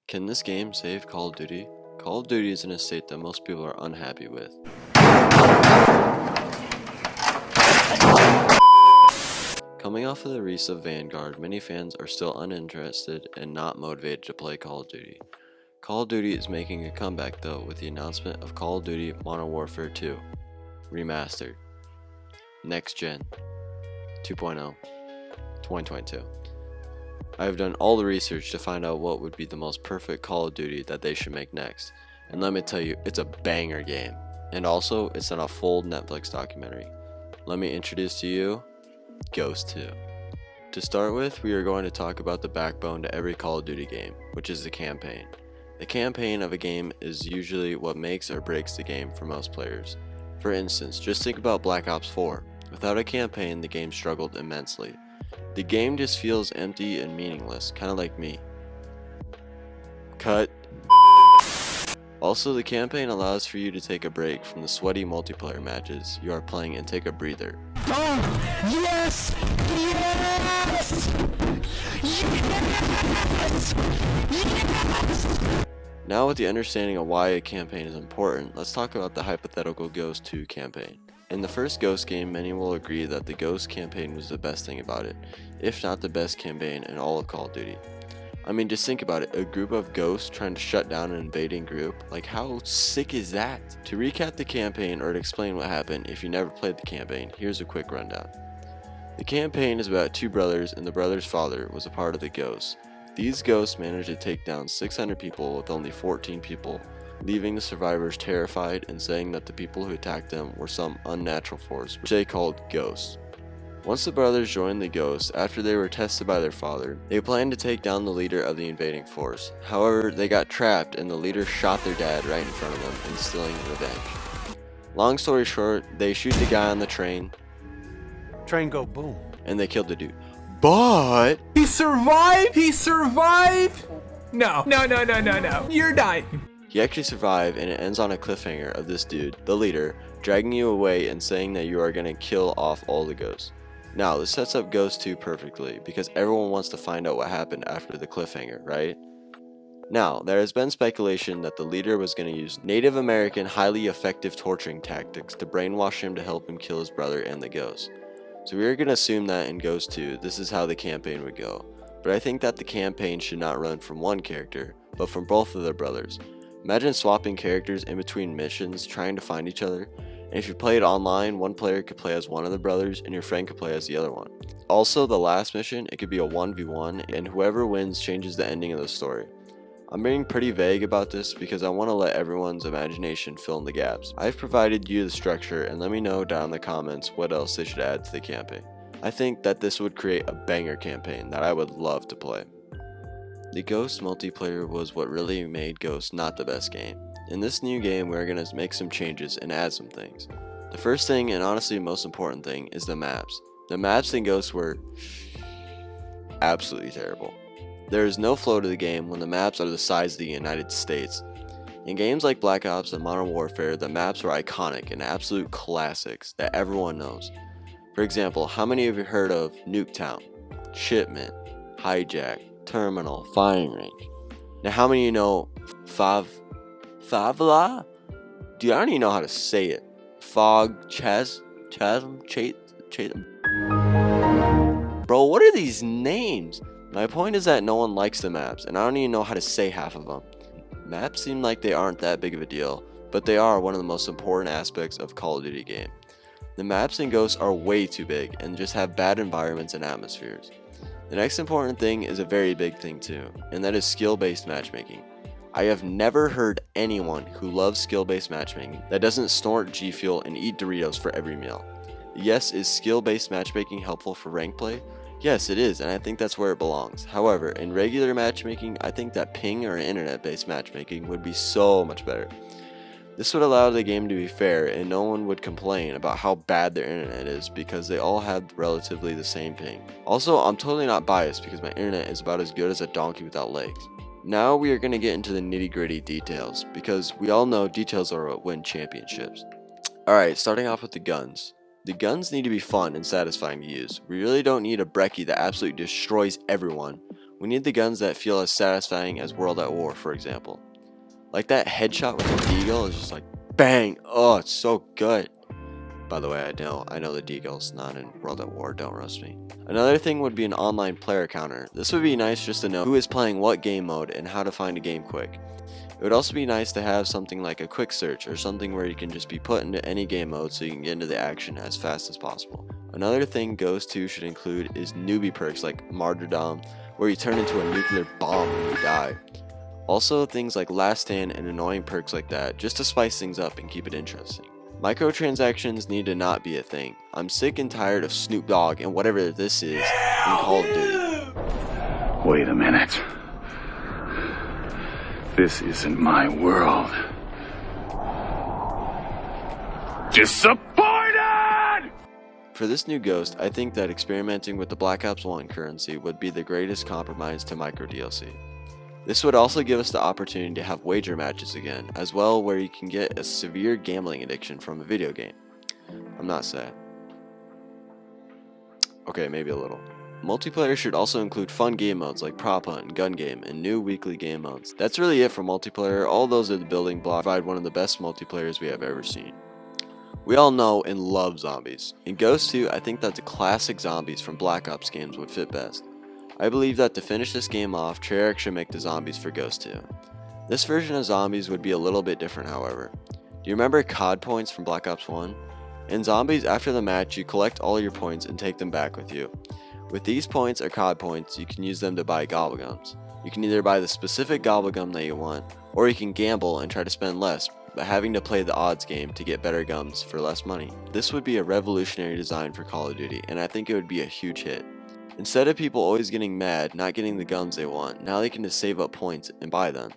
Can this game save Call of Duty? Call of Duty is in a state that most people are unhappy with. Coming off of the release of Vanguard, many fans are still uninterested and not motivated to play Call of Duty. Call of Duty is making a comeback though with the announcement of Call of Duty Modern Warfare 2 Remastered Next Gen 2.0 2022. I have done all the research to find out what would be the most perfect Call of Duty that they should make next, and let me tell you, it's a banger game, and also it's on a full Netflix documentary. Let me introduce to you Ghost 2. To start with, we are going to talk about the backbone to every Call of Duty game, which is the campaign. The campaign of a game is usually what makes or breaks the game for most players. For instance, just think about Black Ops 4. Without a campaign, the game struggled immensely. The game just feels empty and meaningless, kinda like me. Cut. Also, the campaign allows for you to take a break from the sweaty multiplayer matches you are playing and take a breather. Oh, yes! Yes! Yes! Yes! Now with the understanding of why a campaign is important, let's talk about the hypothetical Ghost 2 campaign. In the first Ghost game, many will agree that the Ghost campaign was the best thing about it, if not the best campaign in all of Call of Duty. I mean, just think about it, a group of ghosts trying to shut down an invading group, like how sick is that? To recap the campaign or to explain what happened if you never played the campaign, here's a quick rundown. The campaign is about two brothers and the brother's father was a part of the ghosts. These ghosts managed to take down 600 people with only 14 people, leaving the survivors terrified and saying that the people who attacked them were some unnatural force, which they called ghosts. Once the brothers joined the ghosts, after they were tested by their father, they planned to take down the leader of the invading force. However, they got trapped and the leader shot their dad right in front of them, instilling revenge. Long story short, they shoot the guy on the train. Train go boom. And they killed the dude. But He survived! He survived! No. You're dying. he actually survived, and it ends on a cliffhanger of this dude, the leader, dragging you away and saying that you are going to kill off all the ghosts. Now, this sets up Ghost 2 perfectly, because everyone wants to find out what happened after the cliffhanger, right? Now, there has been speculation that the leader was going to use Native American highly effective torturing tactics to brainwash him to help him kill his brother and the ghosts. So we are going to assume that in Ghost 2, this is how the campaign would go. But I think that the campaign should not run from one character, but from both of their brothers. Imagine swapping characters in between missions, trying to find each other. And if you play it online, one player could play as one of the brothers and your friend could play as the other one. Also, the last mission, it could be a 1v1 and whoever wins changes the ending of the story. I'm being pretty vague about this because I want to let everyone's imagination fill in the gaps. I've provided you the structure and let me know down in the comments what else they should add to the campaign. I think that this would create a banger campaign that I would love to play. The Ghost multiplayer was what really made Ghost not the best game. In this new game, we're going to make some changes and add some things. The first thing, and honestly most important thing, is the maps. The maps in Ghost were absolutely terrible. There is no flow to the game when the maps are the size of the United States. In games like Black Ops and Modern Warfare, the maps were iconic and absolute classics that everyone knows. For example, how many of you heard of Nuketown, Shipment, Hijack, Terminal, Firing Range? Now how many of you know Favela? Dude, I don't even know how to say it. Fog, Chasm, Bro, what are these names? My point is that no one likes the maps, and I don't even know how to say half of them. Maps seem like they aren't that big of a deal, but they are one of the most important aspects of Call of Duty game. The maps in Ghosts are way too big, and just have bad environments and atmospheres. The next important thing is a very big thing too, and that is skill-based matchmaking. I have never heard anyone who loves skill-based matchmaking that doesn't snort G Fuel and eat Doritos for every meal. Yes, is skill-based matchmaking helpful for rank play? Yes, it is, and I think that's where it belongs. However, in regular matchmaking, I think that ping or internet-based matchmaking would be so much better. This would allow the game to be fair, and no one would complain about how bad their internet is because they all have relatively the same ping. Also, I'm totally not biased because my internet is about as good as a donkey without legs. Now we are going to get into the nitty-gritty details, because we all know details are what win championships. Alright, starting off with the guns. The guns need to be fun and satisfying to use. We really don't need a brecci that absolutely destroys everyone. We need the guns that feel as satisfying as World at War, for example. Like that headshot with the Deagle is just like bang! Oh, it's so good. By the way, I know the Deagle's not in World at War, don't roast me. Another thing would be an online player counter. This would be nice just to know who is playing what game mode and how to find a game quick. It would also be nice to have something like a quick search or something where you can just be put into any game mode so you can get into the action as fast as possible. Another thing Ghost 2 should include is newbie perks like Martyrdom, where you turn into a nuclear bomb when you die. Also things like Last Stand and annoying perks like that, just to spice things up and keep it interesting. Microtransactions need to not be a thing. I'm sick and tired of Snoop Dogg and whatever this is in Call of Duty. Wait a minute. This isn't my world. Disappointed! For this new Ghost, I think that experimenting with the Black Ops 1 currency would be the greatest compromise to micro DLC. This would also give us the opportunity to have wager matches again, as well, where you can get a severe gambling addiction from a video game. I'm not sad. Okay, maybe a little. Multiplayer should also include fun game modes like Prop Hunt and Gun Game and new weekly game modes. That's really it for multiplayer. All those are the building blocks to provide one of the best multiplayers we have ever seen. We all know and love zombies. In Ghost 2, I think that the classic zombies from Black Ops games would fit best. I believe that to finish this game off, Treyarch should make the zombies for Ghost 2. This version of zombies would be a little bit different, however. Do you remember COD points from Black Ops 1? In zombies, after the match, you collect all your points and take them back with you. With these points or COD points, you can use them to buy gobblegums. You can either buy the specific gobblegum that you want, or you can gamble and try to spend less, but having to play the odds game to get better gums for less money. This would be a revolutionary design for Call of Duty, and I think it would be a huge hit. Instead of people always getting mad, not getting the guns they want, now they can just save up points and buy them.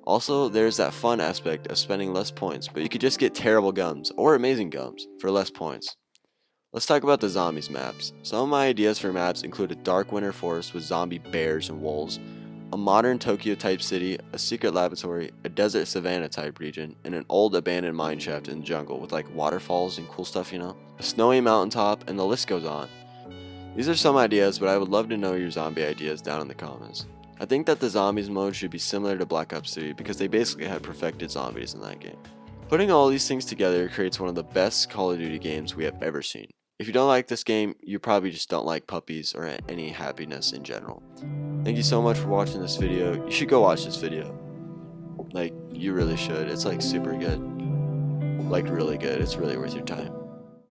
Also, there's that fun aspect of spending less points, but you could just get terrible guns, or amazing guns, for less points. Let's talk about the zombies maps. Some of my ideas for maps include a dark winter forest with zombie bears and wolves, a modern Tokyo type city, a secret laboratory, a desert savanna type region, and an old abandoned mineshaft in the jungle with like waterfalls and cool stuff, you know? A snowy mountaintop, and the list goes on. These are some ideas, but I would love to know your zombie ideas down in the comments. I think that the zombies mode should be similar to Black Ops 3 because they basically had perfected zombies in that game. Putting all these things together creates one of the best Call of Duty games we have ever seen. If you don't like this game, you probably just don't like puppies or any happiness in general. Thank you so much for watching this video. You should go watch this video. Like, you really should. It's like super good. Like really good. It's really worth your time.